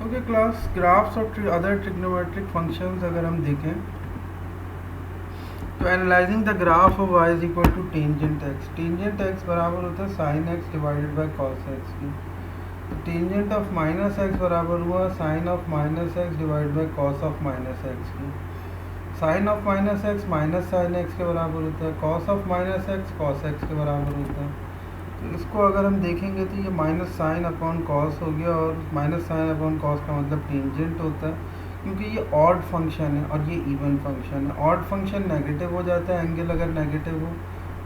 Okay class, graphs of other trigonometric functions अगर हम देखें तो analysing the graph of y is equal to tangent x, tangent x बराबर होता है sine x divided by cos x की। तो टेंजेंट ऑफ माइनस x बराबर हुआ sine of minus x divided by cos of minus x की। Sine of minus x minus sine x के बराबर होता है, cos of minus x cos x के बराबर होता है। तो इसको अगर हम देखेंगे तो ये माइनस साइन अपॉन कॉस हो गया, और माइनस साइन अपॉन कॉस का मतलब टेंजेंट होता है, क्योंकि ये ऑड फंक्शन है और ये इवन फंक्शन है। ऑड फंक्शन नेगेटिव हो जाता है एंगल अगर नेगेटिव हो,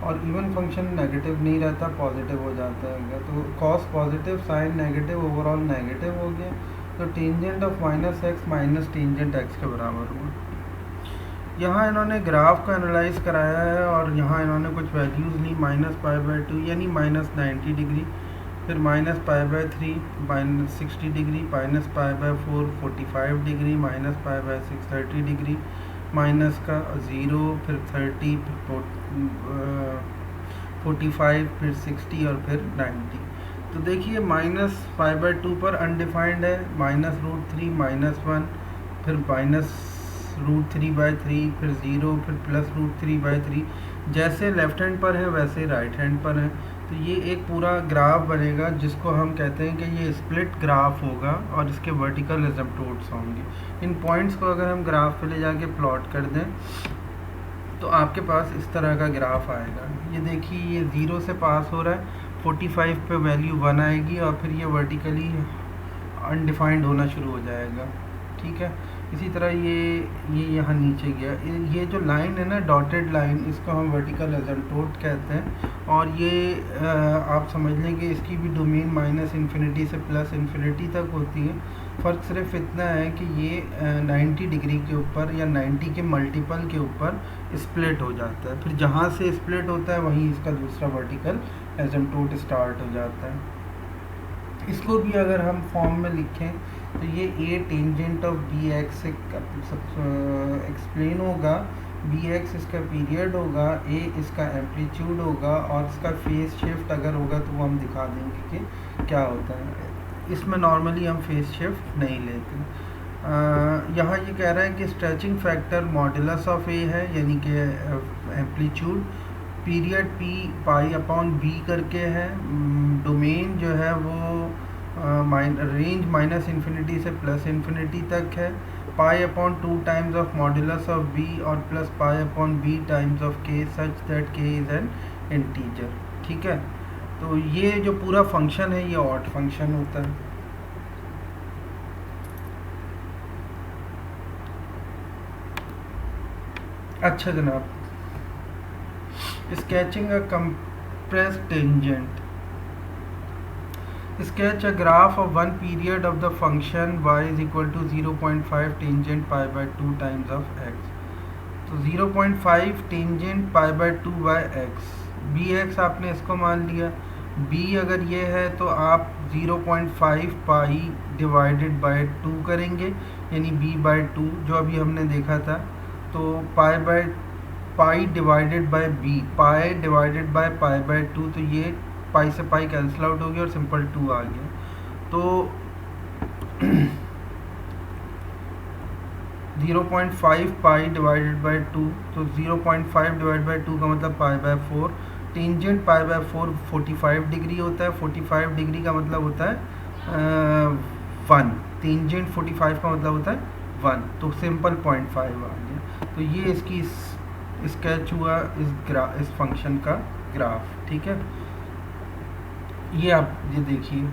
और इवन फंक्शन नेगेटिव नहीं रहता, पॉजिटिव हो जाता है। तो cos positive, sine negative, overall negative हो गया। तो tangent of minus x minus tangent x के बराबर हुआ। यहाँ इन्होंने ग्राफ को एनालाइज कराया है और यहाँ इन्होंने कुछ वैल्यूज़ ली, -π/2 यानी -90 डिग्री, फिर -π/3 -60 डिग्री, -π/4 45 डिग्री, -π/6 30 डिग्री, माइनस का 0, फिर 30, फिर 45, फिर 60 और फिर 90। तो देखिए -π/2 पर अनडिफाइंड है, -√3 -1, फिर -√3/3, फिर 0, फिर +√3/3। जैसे लेफ्ट हैंड पर है वैसे राइट हैंड पर है। तो ये एक पूरा ग्राफ बनेगा जिसको हम कहते हैं कि ये स्प्लिट ग्राफ होगा और इसके वर्टिकल एसिम्पटोट्स होंगे। इन पॉइंट्स को अगर हम ग्राफ पे ले जाके प्लॉट कर दें तो आपके पास इस तरह का ग्राफ आएगा। ये देखिए, ये 0 से पास हो रहा है, 45 पे वैल्यू 1 आएगी और फिर ये वर्टिकली अनडिफाइंड होना शुरू हो जाएगा। ठीक है, इसी तरह ये यहाँ नीचे गया। ये जो लाइन है ना, डॉटेड लाइन, इसको हम वर्टिकल एसिम्पटोट कहते हैं। और ये आप समझ लें कि इसकी भी डोमेन -∞ से +∞ तक होती है। फ़र्क सिर्फ इतना है कि ये 90 डिग्री के ऊपर या 90 के मल्टीपल के ऊपर स्प्लिट हो जाता है। फिर जहाँ से स्प्लिट होता है वहीं इसका दूसरा वर्टिकल एसिम्पटोट स्टार्ट हो जाता है। इसको भी अगर हम फॉर्म में लिखें तो ये a tangent of B x से एक्सप्लेन होगा। बी एक्स इसका पीरियड होगा, a इसका एम्पलीट्यूड होगा, और इसका फेज शिफ्ट अगर होगा तो वो हम दिखा देंगे कि क्या होता है। इसमें नॉर्मली हम फेज शिफ्ट नहीं लेते। यहाँ ये कह रहा है कि stretching factor modulus of a है, यानी कि एम्पलीट्यूड, पीरियड p π/b करके है, डोमेन जो है वो रेंज -∞ से +∞ तक है, π/2 times of modulus of b और +π/b times of k such that k is an integer. ठीक है, तो ये जो पूरा फंक्शन है ये ऑड फंक्शन होता है। अच्छा जनाब, sketching a compressed tangent. Sketch a graph of one period of the function y is equal to 0.5 tangent π/2 times of x. तो 0.5 टेंजेंट π/2 बाय x, bx आपने इसको मान लिया। b अगर ये है तो आप 0.5 पाई डिवाइडेड बाय 2 करेंगे, यानी b/2 जो अभी हमने देखा था। तो pi divided by B, pi divided by π/2, तो ये पाई से पाई कैंसिल आउट हो गया और सिंपल 2 आ गया। तो 0.5 पाई डिवाइडेड बाय 2, तो 0.5 डिवाइडेड बाय 2 का मतलब π/4। टेंजेंट π/4 45 डिग्री होता है, 45 डिग्री का मतलब होता है 1, टेंजेंट 45 का मतलब होता है 1, तो सिंपल 0.5 आ गया। तो ये इसकी स्केच हुआ इस फंक्शन का ग्राफ। ठीक है, ये आप ये देखिए,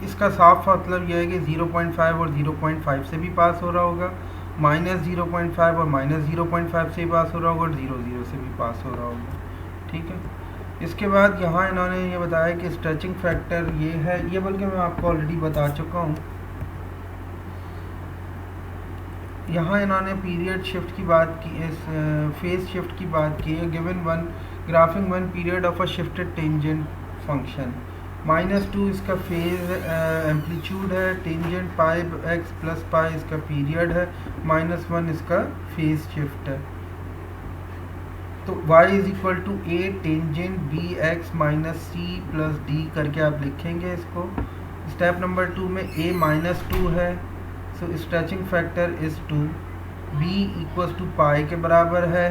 इसका साफ मतलब यह है कि 0.5 और 0.5 से भी पास हो रहा होगा, -0.5 और -0.5 से भी पास हो रहा होगा, और 0 से भी पास हो रहा होगा। ठीक है, इसके बाद यहाँ इन्होंने ये बताया कि स्ट्रेचिंग फैक्टर ये है, ये बल्कि मैं आपको ऑलरेडी बता चुका हूँ। यहाँ इन्होंने पीरियड शिफ्ट की बात की, इस फेज शिफ्ट की बात की है। Given one graphic one period of a shifted tangent function, -2 इसका फेज एम्पलीट्यूड है, टेंजेंट पाई एक्स प्लस पाई इसका पीरियड है, -1 इसका फेज शिफ्ट है। तो y is equal to A tangent B x minus C plus D करके आप लिखेंगे इसको। स्टेप नंबर 2 में a -2 है, so stretching factor is 2, b equals to pi के बराबर है,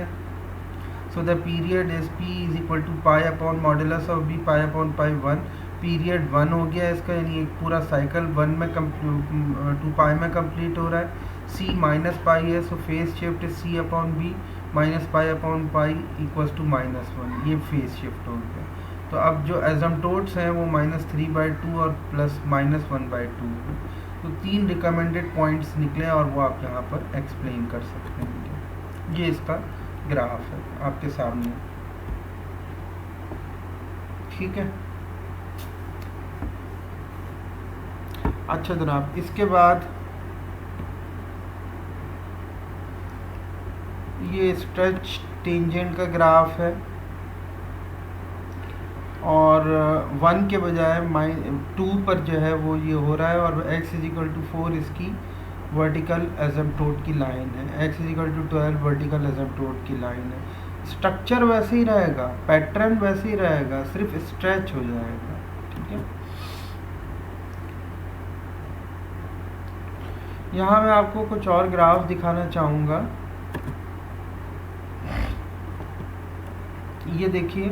so the period is p is equal to pi upon modulus of b pi upon pi 1। Period 1 हो गया इसका, यानी एक पूरा साइकिल 1 में 2 पाई में कंप्लीट हो रहा है। c माइनस पाई है, so phase shift is c upon b minus pi upon pi equals to -1, ये फेज शिफ्ट हो गया। तो अब जो एजम्प्टोड्स हैं वो -3/2 और प्लस -1/2 है। तो 3 रिकमेंडेड पॉइंट्स निकले और वो आप यहाँ पर एक्सप्लेन कर सकते हैं। ये इसका ग्राफ है आपके सामने, ठीक है। अच्छा जनाब, इसके बाद ये स्ट्रेच टेंजेंट का ग्राफ है और 1 के बजाय 2 पर जो है वो ये हो रहा है, और x इज इक्वल टू 4 इसकी वर्टिकल एजम्प्टोड की लाइन है, x is equal to 12 vertical asymptote की लाइन है। स्ट्रक्चर वैसे ही रहेगा, पैटर्न वैसे ही रहेगा, सिर्फ स्ट्रेच हो जाएगा, ठीक है। यहाँ मैं आपको कुछ और ग्राफ दिखाना चाहूँगा। ये देखिए,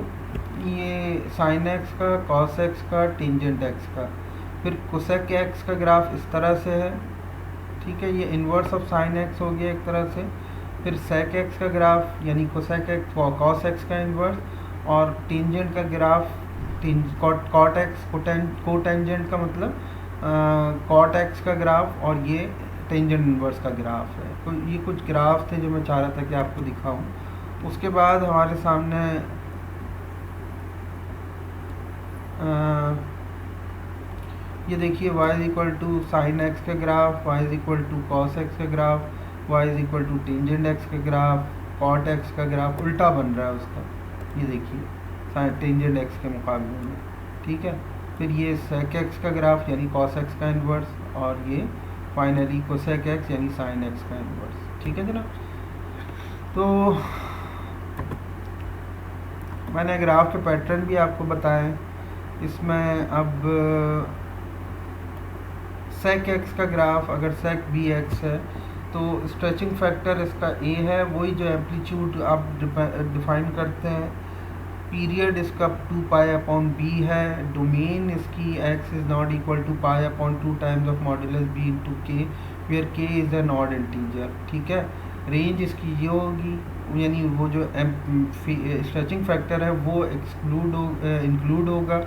ये साइन एक्स का, कॉस एक्स का, टेंजेंट एक्स का, फिर कोसेक एक्स का ग्राफ इस तरह से है, ठीक है। ये इन्वर्स ऑफ साइन एक्स हो गया एक तरह से। फिर सेक एक्स का ग्राफ यानी कोसेक एक्स कॉस एक्स का इन्वर्स, और टेंजेंट का ग्राफ कॉट एक्स, कोटेंजेंट का मतलब कॉट एक्स का ग्राफ, और ये टेंजेंट इन्वर्स का ग्राफ है। तो ये कुछ ग्राफ थे जो मैं चाह रहा था कि आपको दिखाऊं। उसके बाद हमारे सामने ये देखिए y is equal to sine x का graph, y is equal to cos X का graph, y is equal to tangent X का ग्राफ, कॉट एक्स का ग्राफ उल्टा बन रहा है उसका, ये देखिए टेंजेंट एक्स के मुकाबले में, ठीक है। फिर ये सेक एक्स का ग्राफ यानी कॉस एक्स का इन्वर्स, और ये फाइनली कोसेक एक्स यानी साइन एक्स का इन्वर्स, ठीक है जनाब। तो मैंने ग्राफ के पैटर्न भी आपको बताए। इसमें अब सेक एक्स का ग्राफ, अगर सेक बी एक्स है तो स्ट्रेचिंग फैक्टर इसका ए है, वही जो एम्पलीट्यूड आप डिफाइन करते हैं। पीरियड इसका 2 पाई अपॉन बी है। डोमेन इसकी x is not equal to pi upon 2 times of modulus B into k, where k is an odd integer, ठीक है। रेंज इसकी ये होगी, यानी वो जो स्ट्रेचिंग फैक्टर है वो इंक्लूड होगा,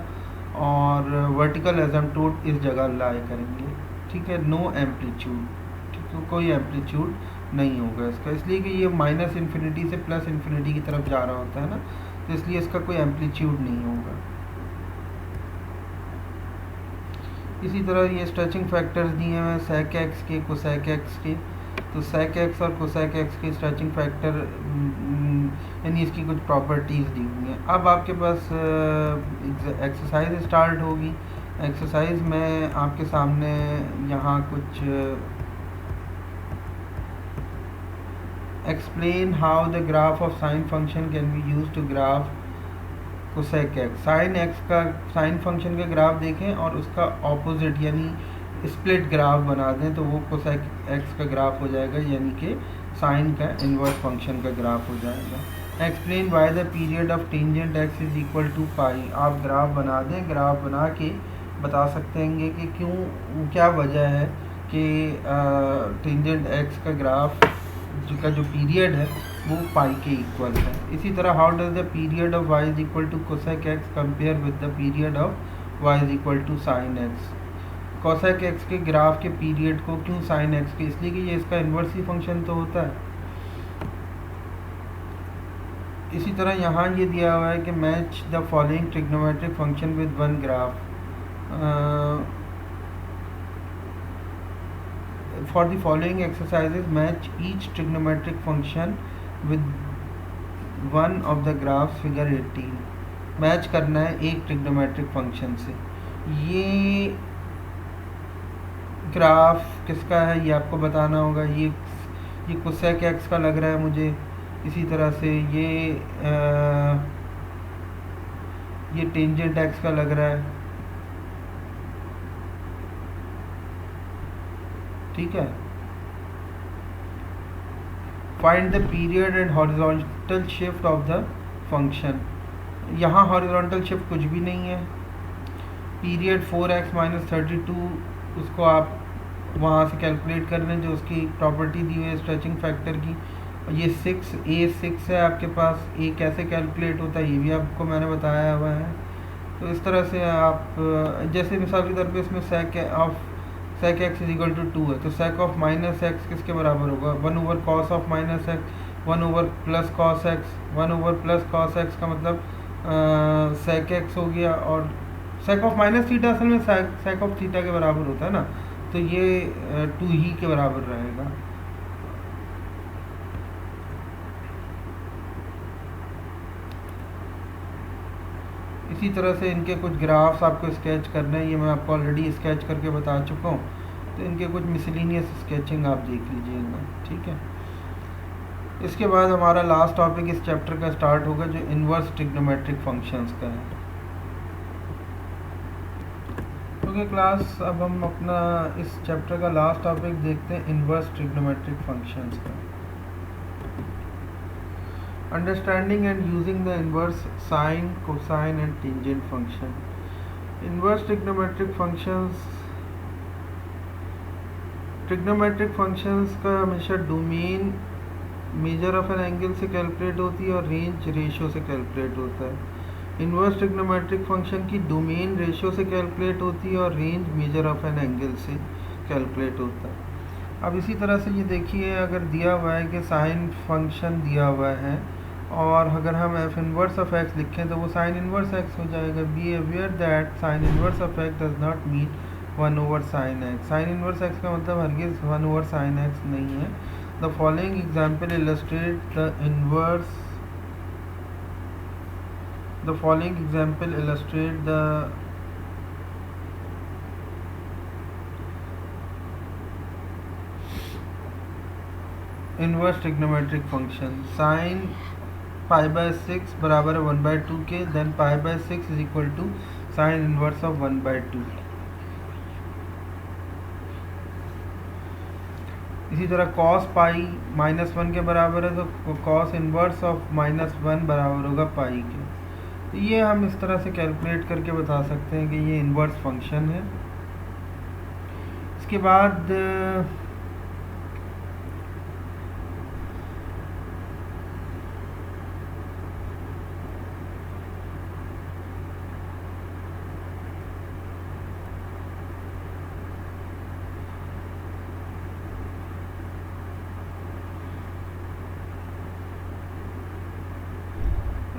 और वर्टिकल एजम्प्टोड इस जगह लाई करेंगे, ठीक है। नो एम्पलीट्यूड, ठीक है, कोई एम्पलीट्यूड नहीं होगा इसका, इसलिए कि ये माइनस इन्फिनिटी से प्लस इन्फिनिटी की तरफ जा रहा होता है ना, तो इसलिए इसका कोई एम्पलीट्यूड नहीं होगा। इसी तरह ये स्ट्रेचिंग फैक्टर्स दिए हैं सेक एक्स के, कोसेक एक्स के। तो सेक एक्स और कोसेक एक्स के स्ट्रेचिंग फैक्टर यानी इसकी कुछ प्रॉपर्टीज़ दी हुई हैं। अब आपके पास एक्सरसाइज स्टार्ट होगी। एक्सरसाइज में आपके सामने यहाँ कुछ explain how the graph of sine function can be use to graph cosec x. Sine x का, साइन फंक्शन का ग्राफ देखें और उसका ऑपोजिट यानी स्प्लिट ग्राफ बना दें तो वो कोसेक एक्स का ग्राफ हो जाएगा, यानी कि साइन का इन्वर्स फंक्शन का ग्राफ हो जाएगा। Explain why the period of tangent X is equal to pi. आप ग्राफ बना दें, ग्राफ बना के बता सकते हैं कि क्यों, क्या वजह है कि टेंजेंट एक्स का ग्राफ का जो पीरियड है वो पाई के इक्वल है। इसी तरह how does the period of y is equal to cosec x compare with the period of y is equal to sine x. Cosec x के ग्राफ के पीरियड को क्यों साइन एक्स के, इसलिए कि ये इसका इन्वर्स ही फंक्शन तो होता है। इसी तरह यहाँ ये दिया हुआ है कि match the following trigonometric function with one graph. for the following exercises match each trigonometric function with one of the graphs figure 18. Match करना है एक ट्रिग्नोमेट्रिक फंक्शन से। ये ग्राफ किसका है ये आपको बताना होगा। ये कोसेक एक्स का लग रहा है मुझे। इसी तरह से ये टेंजेंट एक्स का लग रहा है, ठीक है। Find the period and horizontal shift of the function. यहाँ हॉरिजॉन्टल शिफ्ट कुछ भी नहीं है। पीरियड 4x - 32 उसको आप वहाँ से कैलकुलेट कर लें जो उसकी प्रॉपर्टी दी हुई है स्ट्रेचिंग फैक्टर की। ये 6 है आपके पास। ए कैसे कैलकुलेट होता है ये भी आपको मैंने बताया हुआ है। तो इस तरह से आप जैसे मिसाल के तौर पे इसमें sec x = 2 है, तो sec ऑफ -x किसके बराबर होगा? 1/cos of -x, 1/+cos x, 1/+cos x का मतलब sec x हो गया। और sec ऑफ -θ असल में sec ऑफ थीटा के बराबर होता है ना, तो ये 2 ही के बराबर रहेगा। इसी तरह से इनके कुछ ग्राफ्स आपको स्केच करने हैं, ये मैं आपको ऑलरेडी स्केच करके बता चुका हूँ। तो इनके कुछ मिसलिनियस स्केचिंग आप देख लीजिए इनमें, ठीक है। इसके बाद हमारा लास्ट टॉपिक इस चैप्टर का स्टार्ट होगा जो इन्वर्स ट्रिग्नोमेट्रिक फंक्शंस का है। ओके क्लास, अब हम अपना इस चैप्टर का लास्ट टॉपिक देखते हैं इन्वर्स ट्रिग्नोमेट्रिक फंक्शंस का। Understanding and using the inverse sine, cosine and tangent function. Inverse trigonometric functions का हमेशा domain measure of an angle से कैलकुलेट होती है और रेंज रेशियो से कैलकुलेट होता है। इन्वर्स ट्रिग्नोमेट्रिक फंक्शन की डोमेन रेशियो से कैलकुलेट होती है और range measure of an angle से कैलकुलेट होता है। अब इसी तरह से ये देखिए, अगर दिया हुआ है कि साइन फंक्शन दिया हुआ है और अगर हम एफ इनवर्स ऑफ एक्स लिखें तो वो साइन इनवर्स एक्स हो जाएगा। Be aware that sine inverse of x does not mean 1/sin x। Sine inverse x का मतलब हरगिज 1/sin x नहीं है। The following example illustrate the inverse The following example illustrate the inverse trigonometric function। sin π/6 बराबर है 1/2 के, then π/6 is equal to sin inverse of 1/2। इसी तरह cos पाई -1 के बराबर है, तो cos इनवर्स ऑफ -1 बराबर होगा पाई के। तो ये हम इस तरह से कैलकुलेट करके बता सकते हैं कि ये इन्वर्स फंक्शन है। इसके बाद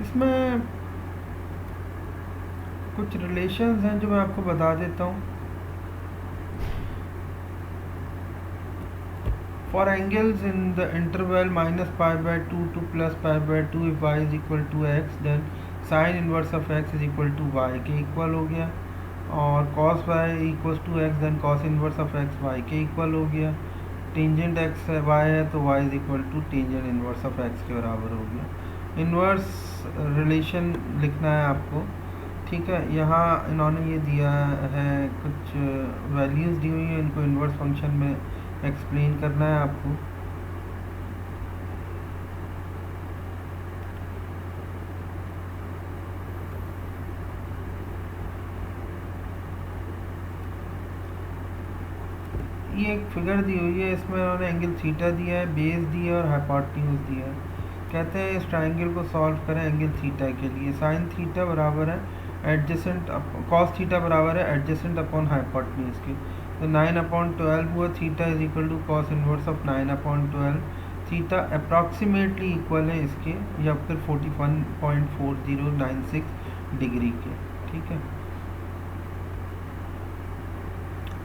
इसमें कुछ रिलेशंस हैं जो मैं आपको बता देता हूँ। For angles in the interval -π/2 to +π/2 if y is equal to x, then sine inverse of x is equal to y के इक्वल हो गया। और cos y equal to x, then cos inverse of x y के equal हो गया। Tangent x y है तो y is equal to tangent inverse of x के बराबर हो गया। इनवर्स रिलेशन लिखना है आपको, ठीक है। यहाँ इन्होंने ये दिया है, कुछ वैल्यूज़ दी हुई हैं, इनको इन्वर्स फंक्शन में एक्सप्लेन करना है आपको। ये एक फिगर दी हुई है, इसमें उन्होंने एंगल थीटा दिया है, बेस दिया है और हाइपोटेन्यूज दिया है। कहते हैं इस ट्रायंगल को सॉल्व करें एंगल थीटा के लिए। साइन थीटा बराबर है एडजेसेंट, कॉस थीटा बराबर है एडजेसेंट अपॉन हाइपोटेन्यूज के। तो 9/12 हुआ। Theta is equal to cos inverse of 9/12। Theta approximately equal है इसके या फिर 41.4096 डिग्री के, ठीक है।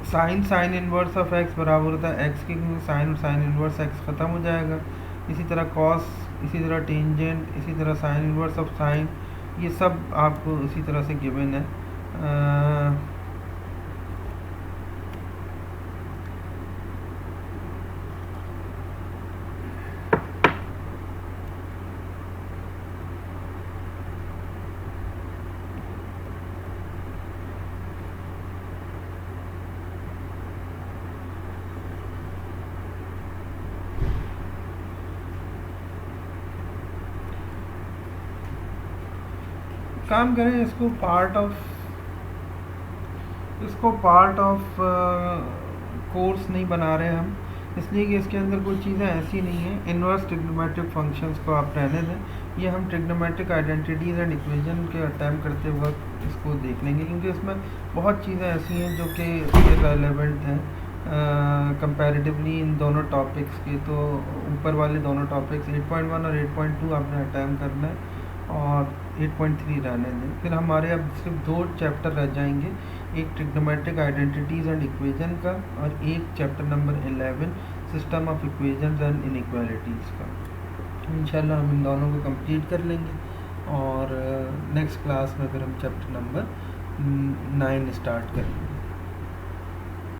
साइन इनवर्स ऑफ एक्स बराबर होता है एक्स के, साइन और साइन इनवर्स एक्स ख़त्म हो जाएगा। इसी तरह कॉस, इसी तरह टेंजेंट, इसी तरह साइन इनवर्स ऑफ साइन, ये सब आपको इसी तरह से गिवन है। काम करें इसको पार्ट ऑफ कोर्स नहीं बना रहे हम, इसलिए कि इसके अंदर कोई चीज़ें ऐसी नहीं है। इनवर्स ट्रिग्नोमेट्रिक फंक्शंस को आप रहने दें, ये हम ट्रिग्नोमेट्रिक आइडेंटिटीज़ एंड इक्वेशन के अटैम्प्ट करते वक्त इसको देख लेंगे, क्योंकि इसमें बहुत चीज़ें ऐसी हैं जो कि रेलेवेंट हैं कंपैरेटिवली इन दोनों टॉपिक्स के। तो ऊपर वाले दोनों टॉपिक्स 8.1 और 8.2 आपने अटैम्प्ट करना है और 8.3 रहने दें। फिर हमारे अब सिर्फ 2 चैप्टर रह जाएंगे, एक ट्रिग्नोमेट्रिक आइडेंटिटीज़ एंड इक्वेशन का और एक chapter number 11 system of equations and inequalities का। इंशाल्लाह हम इन दोनों को कंप्लीट कर लेंगे और नेक्स्ट क्लास में फिर हम चैप्टर नंबर 9 स्टार्ट करेंगे।